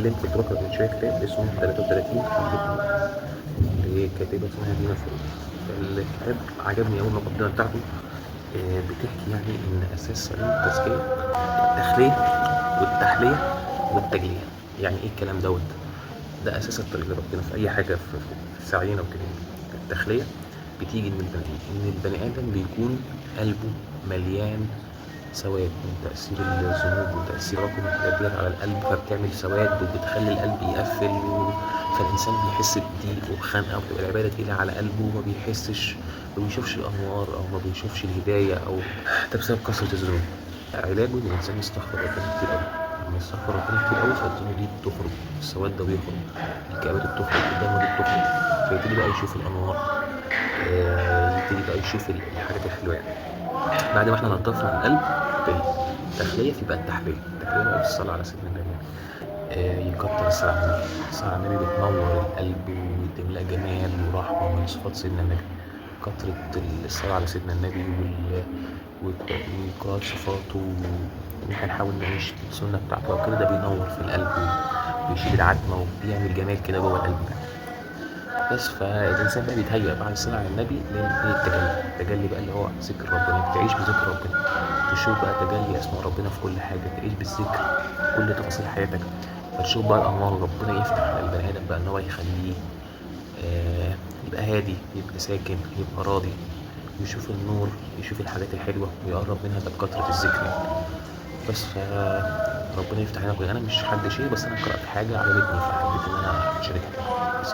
كنت بقرا من شويه كتاب اسمه 33 حبة لكاتبة اسمها دينا فروي. الكتاب عجبني أوي المقدمة بتاعته. بتحكي يعني إن أساس علم التزكية التخلية والتحلية والتجلية. يعني إيه الكلام دوت؟ ده أساس الطريق لربنا في أي حاجة في سعينا وكده. التخلية بتيجي إن البني آدم بيكون قلبه مليان سواد من تأثير الذنوب وتأثير رقم الحاجات ديت على القلب، فبتعمل سواد وبتخلي القلب يقفل فالإنسان بيحس بضيق وخنقة وبتبقى العبادة تقيلة على قلبه وما بيحسش، ما بيشوفش الأنوار أو ما بيشوفش الهداية، أو ده بسبب كثرة الذنوب. علاجه إن الإنسان يستغفر ربنا كتير أوي. لما يستغفر ربنا كتير أوي فالذنوب دي بتخرج، السواد ده بيخرج، الكآبات دي بتخرج، الضلمة دي بتخرج، فيبتدي بقى يشوف الأنوار. يبتدي بقى يشوف الحاجات الحلوة يعني. بعد ما احنا نضفنا القلب بالتخلية في بقى التحلية بقى بالصلاة على سيدنا النبي. يكتر الصلاة على النبي. الصلاة على النبي بتنور القلب وتملأ جمال ورحمة من صفات سيدنا النبي. كترة الصلاة على سيدنا النبي وقراءة صفاته وإن احنا نحاول نعيش السنة بتاعته وكده، ده بينور في القلب وبيشيل العتمة وبيعمل جمال كده جوه القلب يعني. بس فالإنسان بقى بيتهيأ بعد الصلاة على النبي التجلي بقى اللي هو ذكر ربنا، تعيش بذكر ربنا، تشوف بقى تجلي أسماء ربنا في كل حاجة، تعيش بالذكر في كل تفاصيل حياتك، فتشوف بقى الأنوار وربنا يفتح على البني آدم بقى إن هو يخليه يبقى هادي، يبقى ساكن، يبقى راضي، يشوف النور، يشوف الحاجات الحلوة ويقرب منها بكثرة الذكر يعني. بس ربنا يفتح علينا كلنا. أنا مش حد شيء، بس أنا قرأت حاجة عجبتني فحبيت إن أنا أشاركها. بس